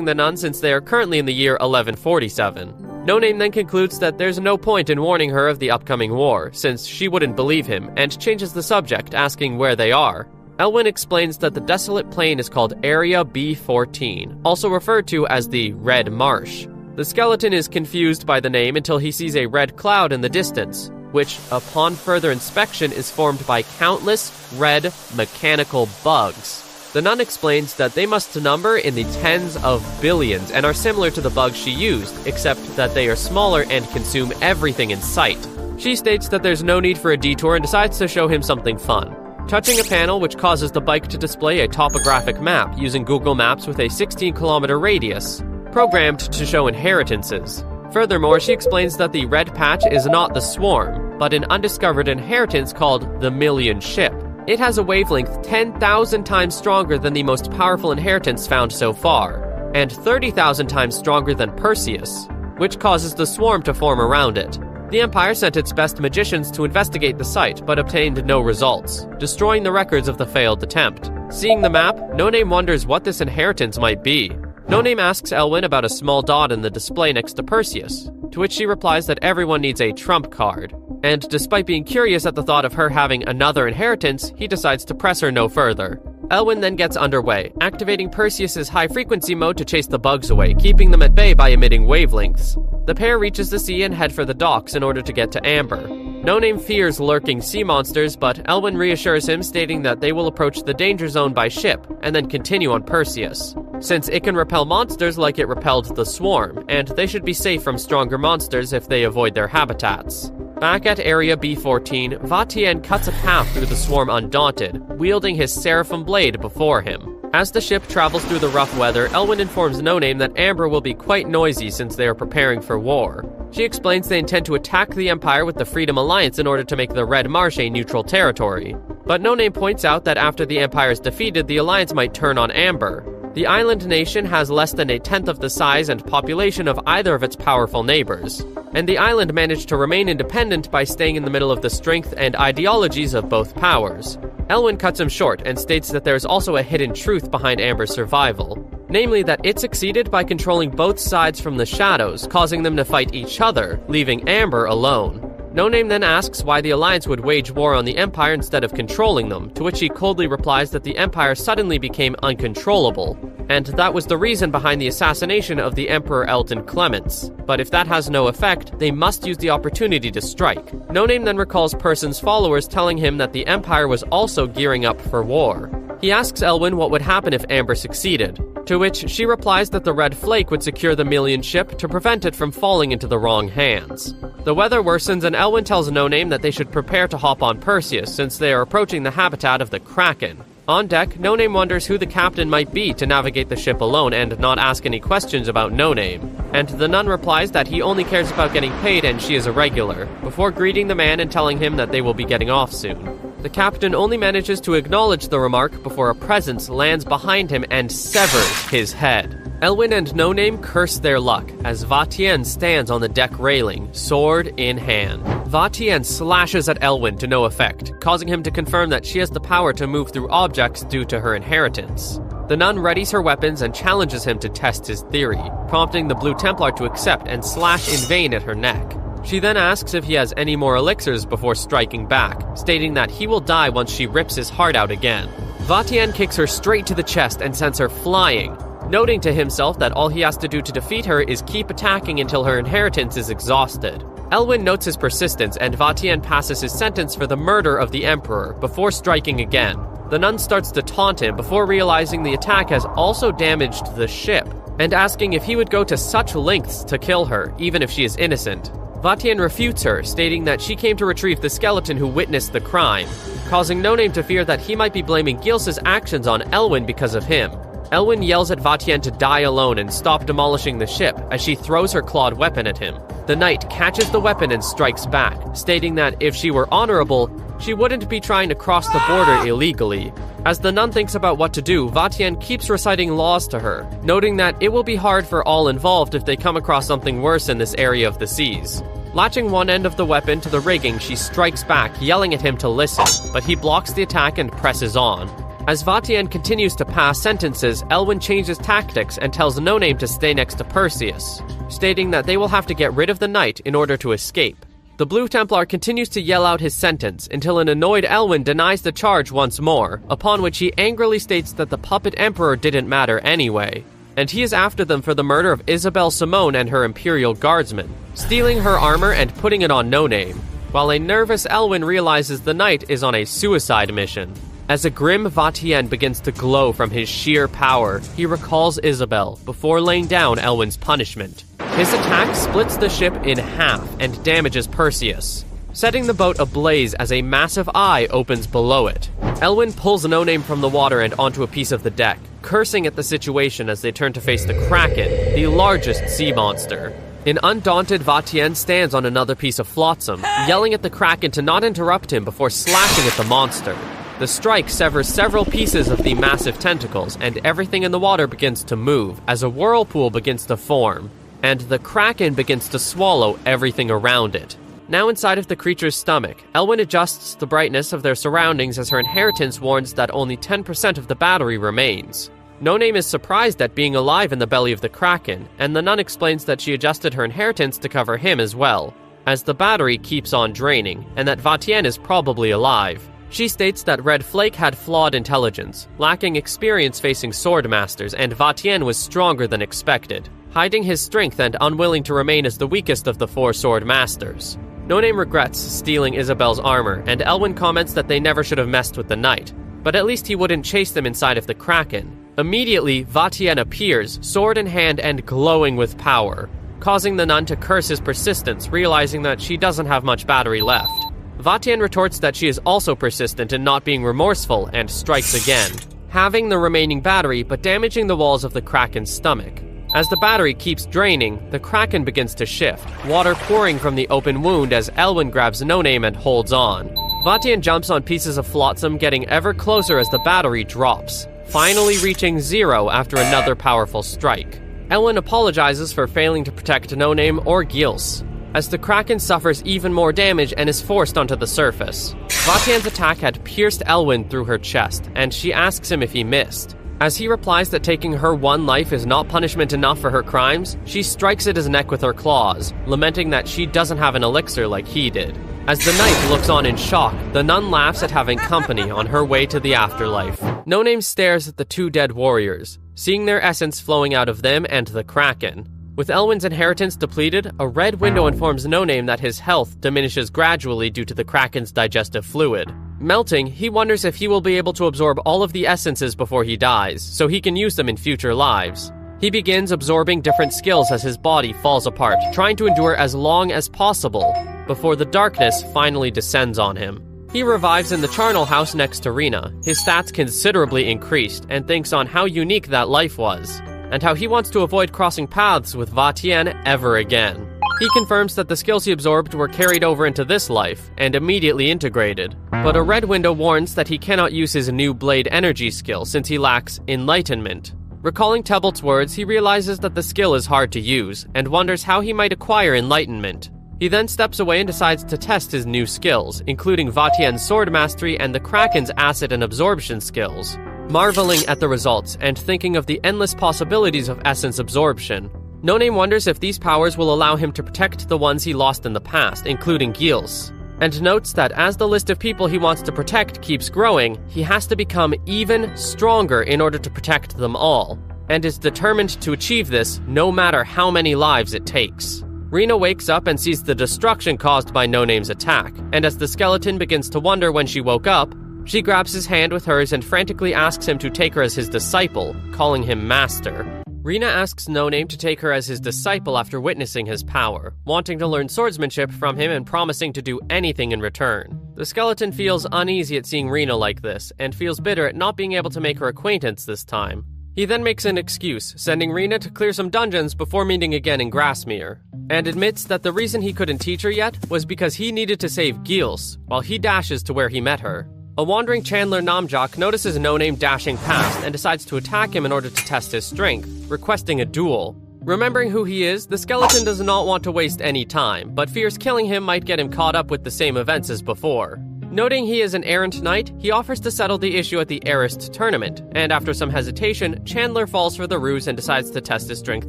confusing the nun since they are currently in the year 1147. No Name then concludes that there's no point in warning her of the upcoming war, since she wouldn't believe him, and changes the subject, asking where they are. Elwyn explains that the desolate plain is called Area B14, also referred to as the Red Marsh. The skeleton is confused by the name until he sees a red cloud in the distance, which, upon further inspection, is formed by countless red mechanical bugs. The nun explains that they must number in the tens of billions and are similar to the bugs she used, except that they are smaller and consume everything in sight. She states that there's no need for a detour and decides to show him something fun, touching a panel which causes the bike to display a topographic map using Google Maps with a 16-kilometer radius, programmed to show inheritances. Furthermore, she explains that the red patch is not the swarm, but an undiscovered inheritance called the Million Ship. It has a wavelength 10,000 times stronger than the most powerful inheritance found so far, and 30,000 times stronger than Perseus, which causes the swarm to form around it. The Empire sent its best magicians to investigate the site, but obtained no results, destroying the records of the failed attempt. Seeing the map, No Name wonders what this inheritance might be. No Name asks Elwyn about a small dot in the display next to Perseus, to which she replies that everyone needs a trump card. And despite being curious at the thought of her having another inheritance, he decides to press her no further. Elwyn then gets underway, activating Perseus's high-frequency mode to chase the bugs away, keeping them at bay by emitting wavelengths. The pair reaches the sea and head for the docks in order to get to Amber. No Name fears lurking sea monsters, but Elwyn reassures him, stating that they will approach the danger zone by ship, and then continue on Perseus, since it can repel monsters like it repelled the swarm, and they should be safe from stronger monsters if they avoid their habitats. Back at Area B14, Vatien cuts a path through the swarm undaunted, wielding his seraphim blade before him. As the ship travels through the rough weather, Elwyn informs No Name that Amber will be quite noisy since they are preparing for war. She explains they intend to attack the Empire with the Freedom Alliance in order to make the Red Marsh a neutral territory. But No Name points out that after the Empire is defeated, the Alliance might turn on Amber. The island nation has less than a tenth of the size and population of either of its powerful neighbors, and the island managed to remain independent by staying in the middle of the strength and ideologies of both powers. Elwyn cuts him short and states that there is also a hidden truth behind Amber's survival, namely that it succeeded by controlling both sides from the shadows, causing them to fight each other, leaving Amber alone. No Name then asks why the Alliance would wage war on the Empire instead of controlling them, to which he coldly replies that the Empire suddenly became uncontrollable, and that was the reason behind the assassination of the Emperor Elton Clements. But if that has no effect, they must use the opportunity to strike. No Name then recalls Person's followers telling him that the Empire was also gearing up for war. He asks Elwyn what would happen if Amber succeeded, to which she replies that the Red Flake would secure the Million Ship to prevent it from falling into the wrong hands. The weather worsens and Elwyn tells No Name that they should prepare to hop on Perseus since they are approaching the habitat of the Kraken. On deck, No Name wonders who the captain might be to navigate the ship alone and not ask any questions about No Name, and the nun replies that he only cares about getting paid and she is a regular, before greeting the man and telling him that they will be getting off soon. The captain only manages to acknowledge the remark before a presence lands behind him and severs his head. Elwyn and No Name curse their luck as Vatien stands on the deck railing, sword in hand. Vatien slashes at Elwyn to no effect, causing him to confirm that she has the power to move through objects due to her inheritance. The nun readies her weapons and challenges him to test his theory, prompting the Blue Templar to accept and slash in vain at her neck. She then asks if he has any more elixirs before striking back, stating that he will die once she rips his heart out again. Vatien kicks her straight to the chest and sends her flying, noting to himself that all he has to do to defeat her is keep attacking until her inheritance is exhausted. Elwyn notes his persistence and Vatien passes his sentence for the murder of the Emperor before striking again. The nun starts to taunt him before realizing the attack has also damaged the ship, and asking if he would go to such lengths to kill her, even if she is innocent. Vatien refutes her, stating that she came to retrieve the skeleton who witnessed the crime, causing No Name to fear that he might be blaming Gilsa's actions on Elwyn because of him. Elwyn yells at Vatien to die alone and stop demolishing the ship as she throws her clawed weapon at him. The knight catches the weapon and strikes back, stating that if she were honorable, she wouldn't be trying to cross the border illegally. As the nun thinks about what to do, Vatien keeps reciting laws to her, noting that it will be hard for all involved if they come across something worse in this area of the seas. Latching one end of the weapon to the rigging, she strikes back, yelling at him to listen, but he blocks the attack and presses on. As Vatien continues to pass sentences, Elwyn changes tactics and tells No Name to stay next to Perseus, stating that they will have to get rid of the knight in order to escape. The Blue Templar continues to yell out his sentence until an annoyed Elwyn denies the charge once more, upon which he angrily states that the puppet emperor didn't matter anyway, and he is after them for the murder of Isabel Simone and her Imperial Guardsmen, stealing her armor and putting it on No Name, while a nervous Elwyn realizes the knight is on a suicide mission. As a grim Vatien begins to glow from his sheer power, he recalls Isabel before laying down Elwyn's punishment. His attack splits the ship in half and damages Perseus, setting the boat ablaze as a massive eye opens below it. Elwyn pulls No Name from the water and onto a piece of the deck, cursing at the situation as they turn to face the Kraken, the largest sea monster. An undaunted Vatien stands on another piece of flotsam, yelling at the Kraken to not interrupt him before slashing at the monster. The strike severs several pieces of the massive tentacles, and everything in the water begins to move as a whirlpool begins to form, and the Kraken begins to swallow everything around it. Now inside of the creature's stomach, Elwyn adjusts the brightness of their surroundings as her inheritance warns that only 10% of the battery remains. No Name is surprised at being alive in the belly of the Kraken, and the nun explains that she adjusted her inheritance to cover him as well, as the battery keeps on draining, and that Vatien is probably alive. She states that Red Flake had flawed intelligence, lacking experience facing sword masters, and Vatien was stronger than expected, hiding his strength and unwilling to remain as the weakest of the 4 sword masters. No Name regrets stealing Isabel's armor, and Elwyn comments that they never should have messed with the knight, but at least he wouldn't chase them inside of the Kraken. Immediately, Vatien appears, sword in hand and glowing with power, causing the nun to curse his persistence, realizing that she doesn't have much battery left. Vatien retorts that she is also persistent in not being remorseful and strikes again, having the remaining battery but damaging the walls of the Kraken's stomach. As the battery keeps draining, the Kraken begins to shift, water pouring from the open wound as Elwyn grabs No Name and holds on. Vatien jumps on pieces of flotsam, getting ever closer as the battery drops, finally reaching 0 after another powerful strike. Elwyn apologizes for failing to protect No Name or Gils, as the Kraken suffers even more damage and is forced onto the surface. Vatien's attack had pierced Elwyn through her chest, and she asks him if he missed. As he replies that taking her one life is not punishment enough for her crimes, she strikes at his neck with her claws, lamenting that she doesn't have an elixir like he did. As the knight looks on in shock, the nun laughs at having company on her way to the afterlife. No Name stares at the 2 dead warriors, seeing their essence flowing out of them and the Kraken. With Elwyn's inheritance depleted, a red window informs No Name that his health diminishes gradually due to the Kraken's digestive fluid. Melting, he wonders if he will be able to absorb all of the essences before he dies, so he can use them in future lives. He begins absorbing different skills as his body falls apart, trying to endure as long as possible, before the darkness finally descends on him. He revives in the charnel house next to Rena, his stats considerably increased, and thinks on how unique that life was, and how he wants to avoid crossing paths with Vatien ever again. He confirms that the skills he absorbed were carried over into this life, and immediately integrated. But a red window warns that he cannot use his new blade energy skill since he lacks enlightenment. Recalling Tebalt's words, he realizes that the skill is hard to use, and wonders how he might acquire enlightenment. He then steps away and decides to test his new skills, including Vatien's sword mastery and the Kraken's acid and absorption skills. Marveling at the results and thinking of the endless possibilities of essence absorption, No Name wonders if these powers will allow him to protect the ones he lost in the past, including Gils, and notes that as the list of people he wants to protect keeps growing, he has to become even stronger in order to protect them all, and is determined to achieve this no matter how many lives it takes. Rena wakes up and sees the destruction caused by No Name's attack, and as the skeleton begins to wonder when she woke up, she grabs his hand with hers and frantically asks him to take her as his disciple, calling him master. Rena asks No Name to take her as his disciple after witnessing his power, wanting to learn swordsmanship from him and promising to do anything in return. The skeleton feels uneasy at seeing Rena like this, and feels bitter at not being able to make her acquaintance this time. He then makes an excuse, sending Rena to clear some dungeons before meeting again in Grasmere, and admits that the reason he couldn't teach her yet was because he needed to save Gils, while he dashes to where he met her. A wandering Chandler Namjok notices No Name dashing past and decides to attack him in order to test his strength, requesting a duel. Remembering who he is, the skeleton does not want to waste any time, but fears killing him might get him caught up with the same events as before. Noting he is an errant knight, he offers to settle the issue at the Arist tournament, and after some hesitation, Chandler falls for the ruse and decides to test his strength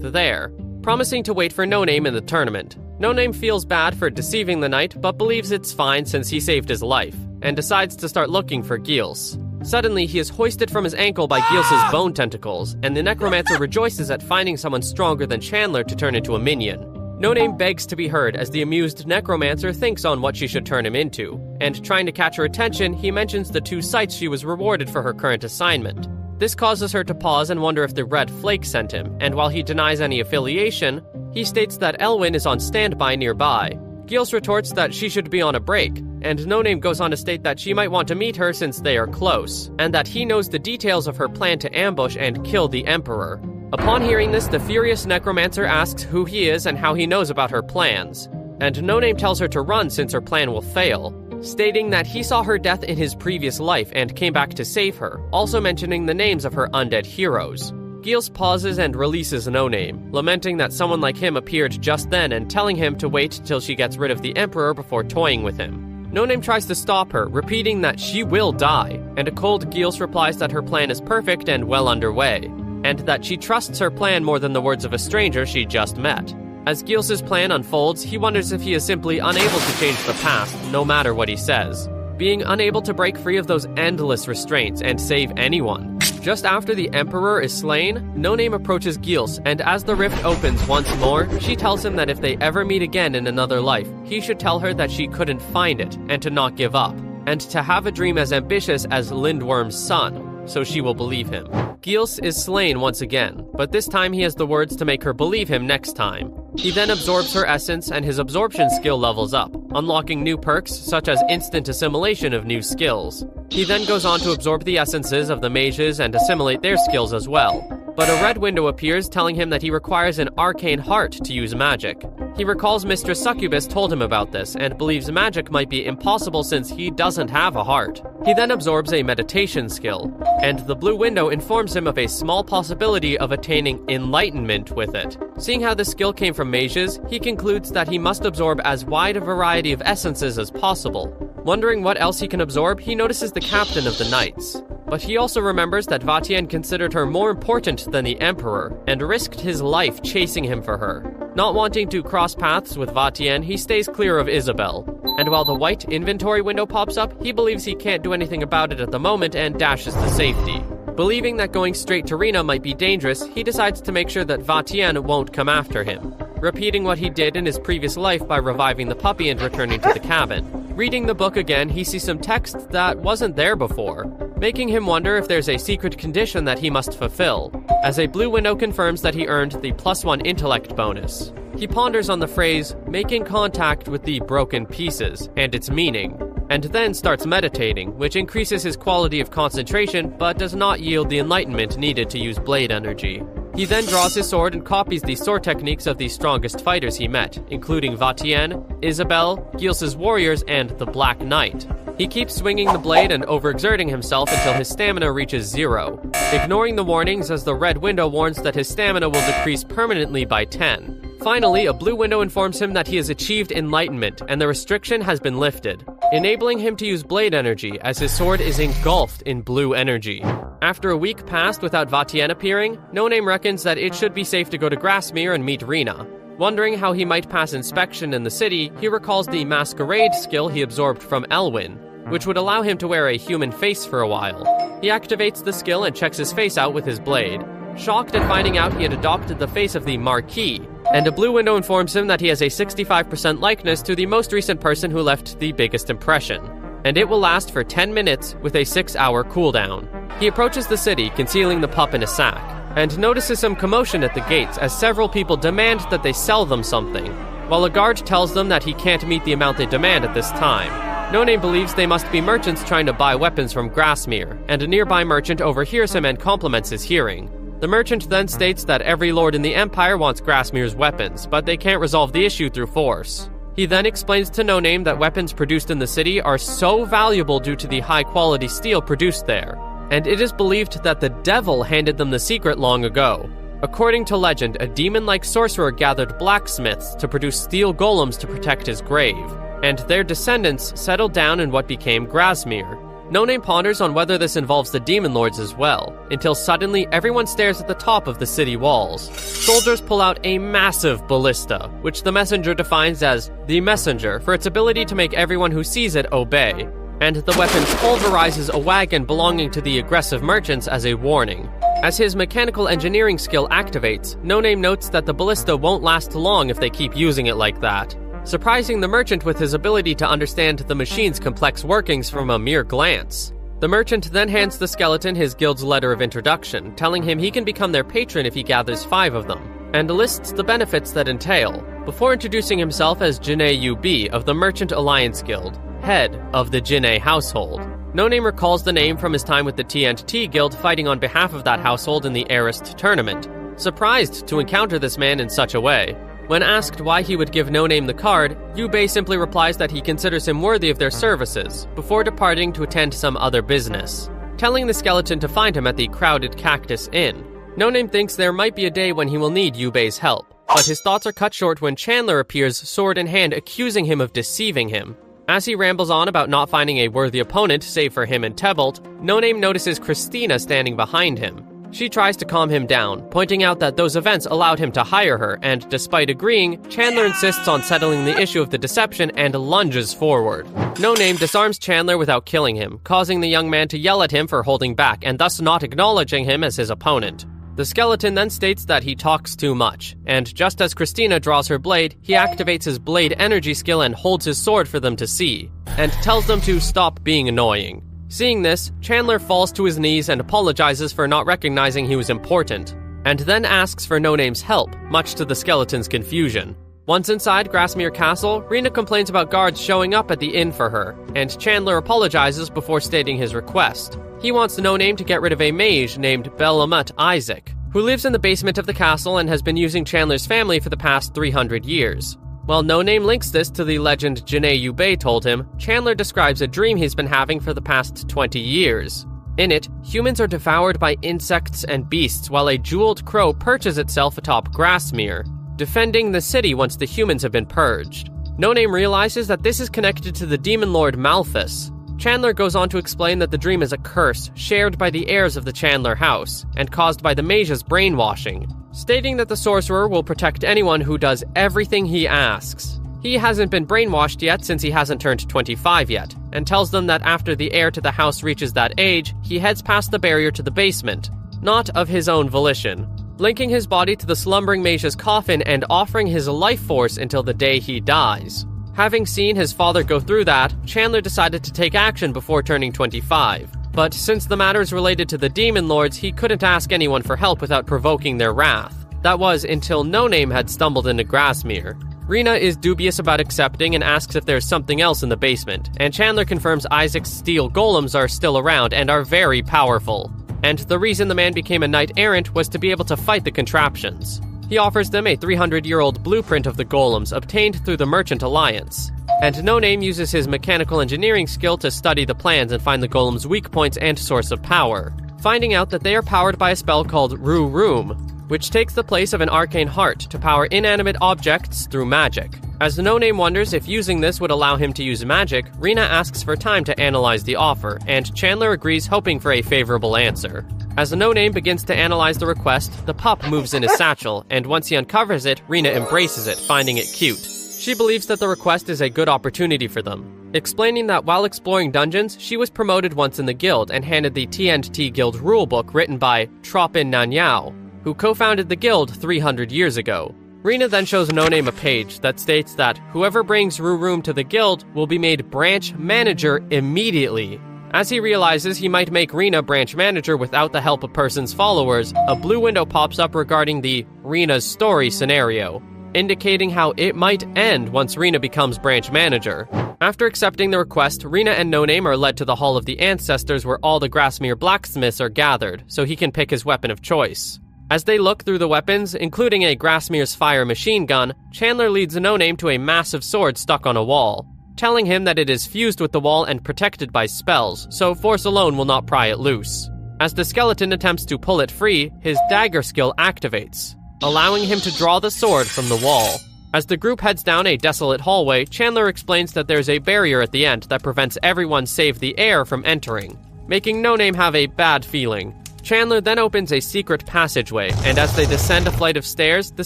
there, promising to wait for No Name in the tournament. No Name feels bad for deceiving the knight, but believes it's fine since he saved his life, and decides to start looking for Gilles. Suddenly, he is hoisted from his ankle by Gilles' bone tentacles, and the necromancer rejoices at finding someone stronger than Chandler to turn into a minion. No Name begs to be heard as the amused necromancer thinks on what she should turn him into, and trying to catch her attention, he mentions the 2 sites she was rewarded for her current assignment. This causes her to pause and wonder if the Red Flake sent him, and while he denies any affiliation, he states that Elwyn is on standby nearby. Gilles retorts that she should be on a break, and No Name goes on to state that she might want to meet her since they are close, and that he knows the details of her plan to ambush and kill the Emperor. Upon hearing this, the furious necromancer asks who he is and how he knows about her plans, and No Name tells her to run since her plan will fail, stating that he saw her death in his previous life and came back to save her, also mentioning the names of her undead heroes. Gilles pauses and releases No Name, lamenting that someone like him appeared just then and telling him to wait till she gets rid of the Emperor before toying with him. No Name tries to stop her, repeating that she will die, and a cold Gilles replies that her plan is perfect and well underway, and that she trusts her plan more than the words of a stranger she just met. As Gilles' plan unfolds, he wonders if he is simply unable to change the past, no matter what he says, being unable to break free of those endless restraints and save anyone. Just after the Emperor is slain, No Name approaches Gilles, and as the rift opens once more, she tells him that if they ever meet again in another life, he should tell her that she couldn't find it, and to not give up, and to have a dream as ambitious as Lindworm's son, so she will believe him. Gilles is slain once again, but this time he has the words to make her believe him next time. He then absorbs her essence and his absorption skill levels up, unlocking new perks such as instant assimilation of new skills. He then goes on to absorb the essences of the mages and assimilate their skills as well. But a red window appears telling him that he requires an arcane heart to use magic. He recalls Mistress Succubus told him about this and believes magic might be impossible since he doesn't have a heart. He then absorbs a meditation skill, and the blue window informs him of a small possibility of attaining enlightenment with it. Seeing how the skill came from mages, he concludes that he must absorb as wide a variety of essences as possible. Wondering what else he can absorb, he notices the captain of the knights. But he also remembers that Vatien considered her more important than the Emperor, and risked his life chasing him for her. Not wanting to cross paths with Vatien, he stays clear of Isabel. And while the white inventory window pops up, he believes he can't do anything about it at the moment and dashes to safety. Believing that going straight to Rena might be dangerous, he decides to make sure that Vatien won't come after him, repeating what he did in his previous life by reviving the puppy and returning to the cabin. Reading the book again, he sees some text that wasn't there before, making him wonder if there's a secret condition that he must fulfill, as a blue window confirms that he earned the +1 intellect bonus. He ponders on the phrase, making contact with the broken pieces, and its meaning, and then starts meditating, which increases his quality of concentration, but does not yield the enlightenment needed to use blade energy. He then draws his sword and copies the sword techniques of the strongest fighters he met, including Vatien, Isabel, Gilles' warriors, and the Black Knight. He keeps swinging the blade and overexerting himself until his stamina reaches 0, ignoring the warnings as the red window warns that his stamina will decrease permanently by 10. Finally, a blue window informs him that he has achieved enlightenment and the restriction has been lifted, enabling him to use blade energy as his sword is engulfed in blue energy. After a week passed without Vatien appearing, No Name reckons that it should be safe to go to Grasmere and meet Rena. Wondering how he might pass inspection in the city, he recalls the masquerade skill he absorbed from Elwyn, which would allow him to wear a human face for a while. He activates the skill and checks his face out with his blade, shocked at finding out he had adopted the face of the Marquis, and a blue window informs him that he has a 65% likeness to the most recent person who left the biggest impression, and it will last for 10 minutes with a 6-hour cooldown. He approaches the city, concealing the pup in a sack, and notices some commotion at the gates as several people demand that they sell them something, while a guard tells them that he can't meet the amount they demand at this time. No Name believes they must be merchants trying to buy weapons from Grasmere, and a nearby merchant overhears him and compliments his hearing. The merchant then states that every lord in the Empire wants Grasmere's weapons, but they can't resolve the issue through force. He then explains to No Name that weapons produced in the city are so valuable due to the high-quality steel produced there, and it is believed that the devil handed them the secret long ago. According to legend, a demon-like sorcerer gathered blacksmiths to produce steel golems to protect his grave, and their descendants settled down in what became Grasmere. No Name ponders on whether this involves the Demon Lords as well, until suddenly everyone stares at the top of the city walls. Soldiers pull out a massive ballista, which the messenger defines as the messenger for its ability to make everyone who sees it obey, and the weapon pulverizes a wagon belonging to the aggressive merchants as a warning. As his mechanical engineering skill activates, No Name notes that the ballista won't last long if they keep using it like that, surprising the merchant with his ability to understand the machine's complex workings from a mere glance. The merchant then hands the skeleton his guild's letter of introduction, telling him he can become their patron if he gathers 5 of them, and lists the benefits that entail, before introducing himself as Janae UB of the Merchant Alliance Guild, head of the Janae household. No Name recalls the name from his time with the TNT Guild fighting on behalf of that household in the Arist tournament, surprised to encounter this man in such a way. When asked why he would give No Name the card, Yubei simply replies that he considers him worthy of their services, before departing to attend some other business, telling the skeleton to find him at the crowded Cactus Inn. No Name thinks there might be a day when he will need Yubei's help, but his thoughts are cut short when Chandler appears sword in hand accusing him of deceiving him. As he rambles on about not finding a worthy opponent save for him and Tebalt, No Name notices Christina standing behind him. She tries to calm him down, pointing out that those events allowed him to hire her, and despite agreeing, Chandler insists on settling the issue of the deception and lunges forward. No Name disarms Chandler without killing him, causing the young man to yell at him for holding back and thus not acknowledging him as his opponent. The skeleton then states that he talks too much, and just as Christina draws her blade, he activates his blade energy skill and holds his sword for them to see, and tells them to stop being annoying. Seeing this, Chandler falls to his knees and apologizes for not recognizing he was important, and then asks for No Name's help, much to the skeleton's confusion. Once inside Grasmere Castle, Rena complains about guards showing up at the inn for her, and Chandler apologizes before stating his request. He wants No Name to get rid of a mage named Belamut Isaac, who lives in the basement of the castle and has been using Chandler's family for the past 300 years. While No Name links this to the legend Janae Yubei told him, Chandler describes a dream he's been having for the past 20 years. In it, humans are devoured by insects and beasts while a jeweled crow perches itself atop Grasmere, defending the city once the humans have been purged. No Name realizes that this is connected to the demon lord Malthus. Chandler goes on to explain that the dream is a curse shared by the heirs of the Chandler house, and caused by the mage's brainwashing, stating that the sorcerer will protect anyone who does everything he asks. He hasn't been brainwashed yet since he hasn't turned 25 yet, and tells them that after the heir to the house reaches that age, he heads past the barrier to the basement, not of his own volition, linking his body to the slumbering mage's coffin and offering his life force until the day he dies. Having seen his father go through that, Chandler decided to take action before turning 25. But since the matter is related to the Demon Lords, he couldn't ask anyone for help without provoking their wrath. That was until No Name had stumbled into Grasmere. Rena is dubious about accepting and asks if there's something else in the basement, and Chandler confirms Isaac's steel golems are still around and are very powerful. And the reason the man became a knight-errant was to be able to fight the contraptions. He offers them a 300-year-old blueprint of the golems obtained through the Merchant Alliance. And No Name uses his mechanical engineering skill to study the plans and find the golems' weak points and source of power, finding out that they are powered by a spell called Rue Room, which takes the place of an arcane heart to power inanimate objects through magic. As No Name wonders if using this would allow him to use magic, Rena asks for time to analyze the offer, and Chandler agrees, hoping for a favorable answer. As No Name begins to analyze the request, the pup moves in his satchel, and once he uncovers it, Rena embraces it, finding it cute. She believes that the request is a good opportunity for them, explaining that while exploring dungeons, she was promoted once in the guild and handed the TNT Guild rulebook written by Tropin Nanyao, who co-founded the guild 300 years ago. Rena then shows No Name a page that states that whoever brings Rue Room to the guild will be made branch manager immediately. As he realizes he might make Rena branch manager without the help of person's followers, a blue window pops up regarding the Rena's story scenario, indicating how it might end once Rena becomes branch manager. After accepting the request, Rena and No Name are led to the Hall of the Ancestors where all the Grasmere blacksmiths are gathered, so he can pick his weapon of choice. As they look through the weapons, including a Grasmere's fire machine gun, Chandler leads No Name to a massive sword stuck on a wall, telling him that it is fused with the wall and protected by spells, so force alone will not pry it loose. As the skeleton attempts to pull it free, his dagger skill activates, allowing him to draw the sword from the wall. As the group heads down a desolate hallway, Chandler explains that there's a barrier at the end that prevents everyone save the heir from entering, making No Name have a bad feeling. Chandler then opens a secret passageway, and as they descend a flight of stairs, the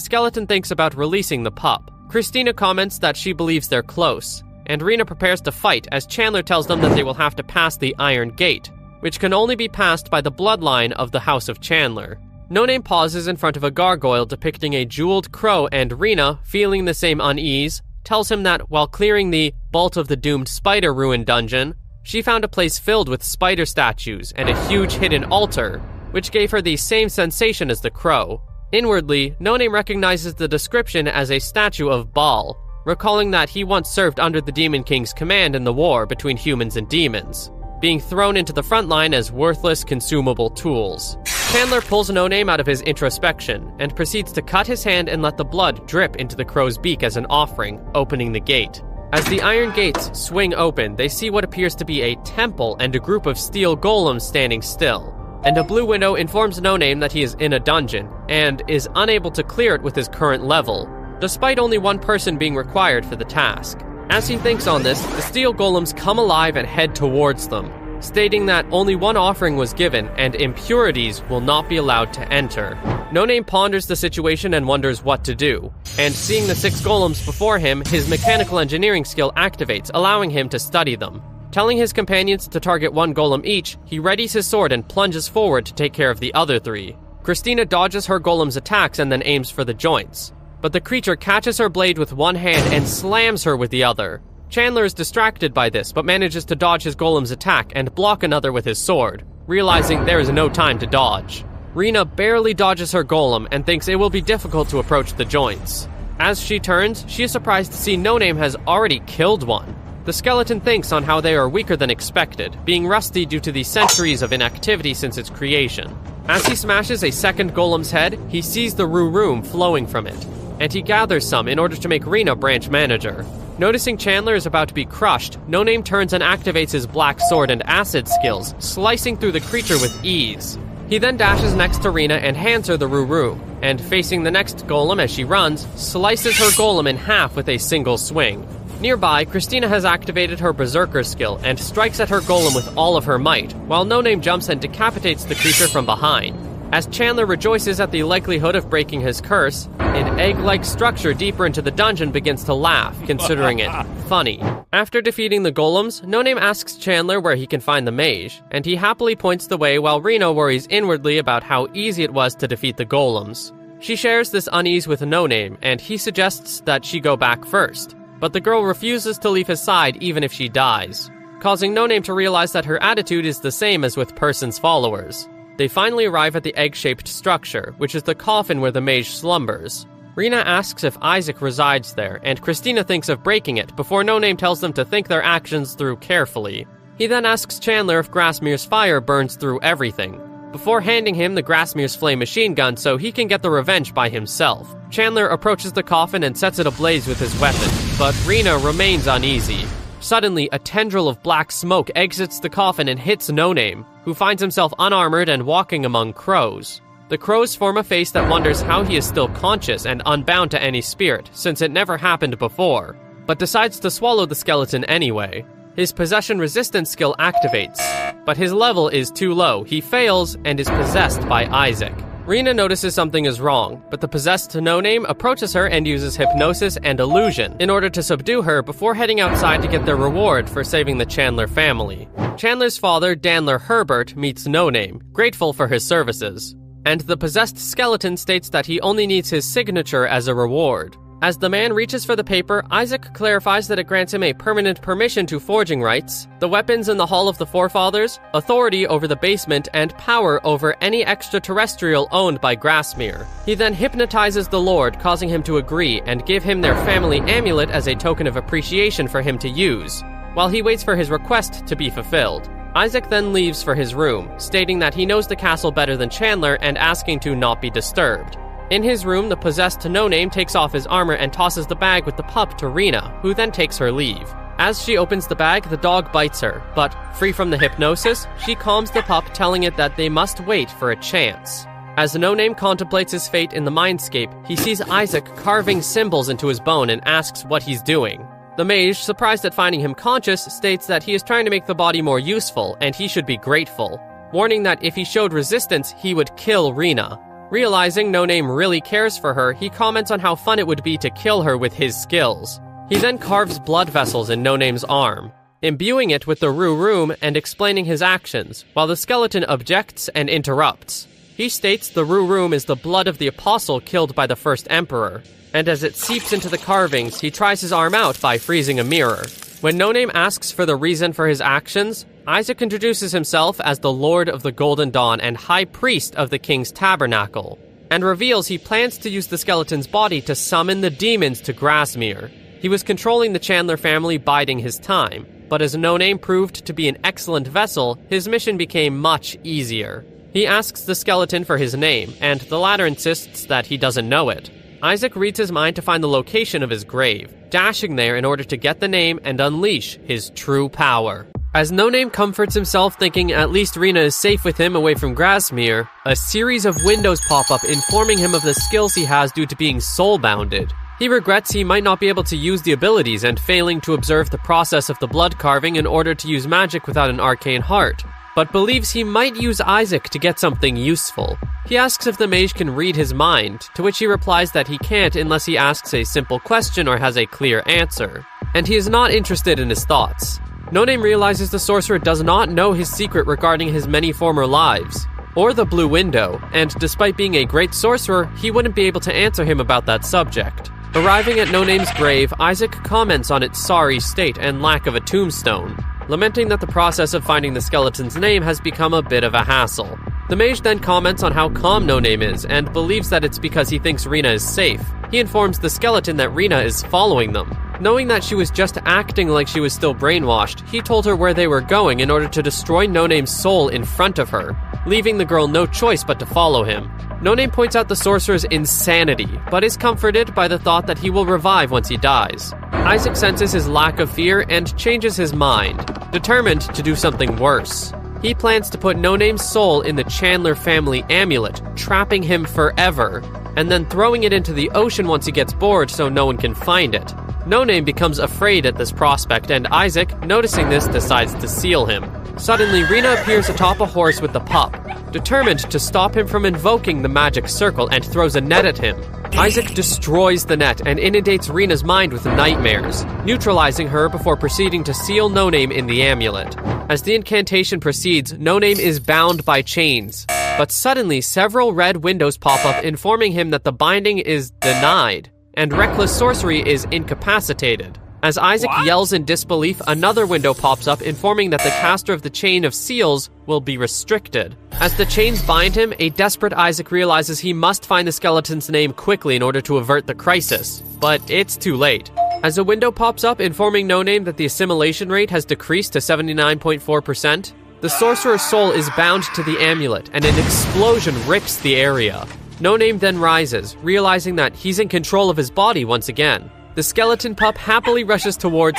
skeleton thinks about releasing the pup. Christina comments that she believes they're close, and Rena prepares to fight as Chandler tells them that they will have to pass the Iron Gate, which can only be passed by the bloodline of the House of Chandler. No Name pauses in front of a gargoyle depicting a jeweled crow, and Rena, feeling the same unease, tells him that while clearing the Vault of the Doomed Spider ruin dungeon, she found a place filled with spider statues and a huge hidden altar, which gave her the same sensation as the crow. Inwardly, No Name recognizes the description as a statue of Baal, recalling that he once served under the Demon King's command in the war between humans and demons, being thrown into the front line as worthless consumable tools. Chandler pulls No Name out of his introspection and proceeds to cut his hand and let the blood drip into the crow's beak as an offering, opening the gate. As the iron gates swing open, they see what appears to be a temple and a group of steel golems standing still, and a blue window informs No Name that he is in a dungeon and is unable to clear it with his current level, despite only one person being required for the task. As he thinks on this, the steel golems come alive and head towards them, stating that only one offering was given and impurities will not be allowed to enter. No Name ponders the situation and wonders what to do, and seeing the 6 golems before him, his mechanical engineering skill activates, allowing him to study them. Telling his companions to target 1 golem each, he readies his sword and plunges forward to take care of the other 3. Christina dodges her golem's attacks and then aims for the joints, but the creature catches her blade with one hand and slams her with the other. Chandler is distracted by this, but manages to dodge his golem's attack and block another with his sword, realizing there is no time to dodge. Rena barely dodges her golem and thinks it will be difficult to approach the joints. As she turns, she is surprised to see No Name has already killed one. The skeleton thinks on how they are weaker than expected, being rusty due to the centuries of inactivity since its creation. As he smashes a second golem's head, he sees the room flowing from it, and he gathers some in order to make Rena branch manager. Noticing Chandler is about to be crushed, No Name turns and activates his black sword and acid skills, slicing through the creature with ease. He then dashes next to Rena and hands her the room, and facing the next golem as she runs, slices her golem in half with a single swing. Nearby, Christina has activated her berserker skill and strikes at her golem with all of her might, while No Name jumps and decapitates the creature from behind. As Chandler rejoices at the likelihood of breaking his curse, an egg-like structure deeper into the dungeon begins to laugh, considering it funny. After defeating the golems, No Name asks Chandler where he can find the mage, and he happily points the way while Rena worries inwardly about how easy it was to defeat the golems. She shares this unease with No Name, and he suggests that she go back first, but the girl refuses to leave his side even if she dies, causing No Name to realize that her attitude is the same as with Person's followers. They finally arrive at the egg-shaped structure, which is the coffin where the mage slumbers. Rena asks if Isaac resides there, and Christina thinks of breaking it before No Name tells them to think their actions through carefully. He then asks Chandler if Grasmere's fire burns through everything, before handing him the Grasmere's flame machine gun so he can get the revenge by himself. Chandler approaches the coffin and sets it ablaze with his weapon, but Rena remains uneasy. Suddenly, a tendril of black smoke exits the coffin and hits No Name, who finds himself unarmored and walking among crows. The crows form a face that wonders how he is still conscious and unbound to any spirit, since it never happened before, but decides to swallow the skeleton anyway. His possession resistance skill activates, but his level is too low. He fails and is possessed by Isaac. Rena notices something is wrong, but the possessed No Name approaches her and uses hypnosis and illusion in order to subdue her before heading outside to get their reward for saving the Chandler family. Chandler's father, Danler Herbert, meets No Name, grateful for his services, and the possessed skeleton states that he only needs his signature as a reward. As the man reaches for the paper, Isaac clarifies that it grants him a permanent permission to forging rights, the weapons in the Hall of the Forefathers, authority over the basement, and power over any extraterrestrial owned by Grasmere. He then hypnotizes the Lord, causing him to agree and give him their family amulet as a token of appreciation for him to use, while he waits for his request to be fulfilled. Isaac then leaves for his room, stating that he knows the castle better than Chandler and asking to not be disturbed. In his room, the possessed No Name takes off his armor and tosses the bag with the pup to Rena, who then takes her leave. As she opens the bag, the dog bites her, but free from the hypnosis, she calms the pup, telling it that they must wait for a chance. As No Name contemplates his fate in the mindscape, he sees Isaac carving symbols into his bone and asks what he's doing. The mage, surprised at finding him conscious, states that he is trying to make the body more useful and he should be grateful, warning that if he showed resistance, he would kill Rena. Realizing No Name really cares for her, he comments on how fun it would be to kill her with his skills. He then carves blood vessels in No Name's arm, imbuing it with the Rue Room and explaining his actions, while the skeleton objects and interrupts. He states the Rue Room is the blood of the apostle killed by the first emperor, and as it seeps into the carvings, he tries his arm out by freezing a mirror. When No Name asks for the reason for his actions, Isaac introduces himself as the Lord of the Golden Dawn and High Priest of the King's Tabernacle, and reveals he plans to use the skeleton's body to summon the demons to Grasmere. He was controlling the Chandler family biding his time, but as No Name proved to be an excellent vessel, his mission became much easier. He asks the skeleton for his name, and the latter insists that he doesn't know it. Isaac reads his mind to find the location of his grave, dashing there in order to get the name and unleash his true power. As No Name comforts himself thinking at least Rena is safe with him away from Grasmere, a series of windows pop up informing him of the skills he has due to being soul-bounded. He regrets he might not be able to use the abilities and failing to observe the process of the blood carving in order to use magic without an arcane heart, but believes he might use Isaac to get something useful. He asks if the mage can read his mind, to which he replies that he can't unless he asks a simple question or has a clear answer, and he is not interested in his thoughts. No Name realizes the sorcerer does not know his secret regarding his many former lives, or the Blue Window, and despite being a great sorcerer, he wouldn't be able to answer him about that subject. Arriving at No Name's grave, Isaac comments on its sorry state and lack of a tombstone, lamenting that the process of finding the skeleton's name has become a bit of a hassle. The mage then comments on how calm No Name is, and believes that it's because he thinks Rena is safe. He informs the skeleton that Rena is following them. Knowing that she was just acting like she was still brainwashed, he told her where they were going in order to destroy No Name's soul in front of her, leaving the girl no choice but to follow him. No Name points out the sorcerer's insanity, but is comforted by the thought that he will revive once he dies. Isaac senses his lack of fear and changes his mind, determined to do something worse. He plans to put No Name's soul in the Chandler family amulet, trapping him forever, and then throwing it into the ocean once he gets bored so no one can find it. No Name becomes afraid at this prospect, and Isaac, noticing this, decides to seal him. Suddenly, Rena appears atop a horse with the pup, determined to stop him from invoking the magic circle, and throws a net at him. Isaac destroys the net and inundates Rena's mind with nightmares, neutralizing her before proceeding to seal No Name in the amulet. As the incantation proceeds, No Name is bound by chains, but suddenly several red windows pop up informing him that the binding is denied, and reckless sorcery is incapacitated. As Isaac yells in disbelief, another window pops up informing that the caster of the Chain of Seals will be restricted. As the chains bind him, a desperate Isaac realizes he must find the skeleton's name quickly in order to avert the crisis, but it's too late. As a window pops up informing No Name that the assimilation rate has decreased to 79.4%, the sorcerer's soul is bound to the amulet, and an explosion rips the area. No Name then rises, realizing that he's in control of his body once again. The skeleton pup happily rushes towards him,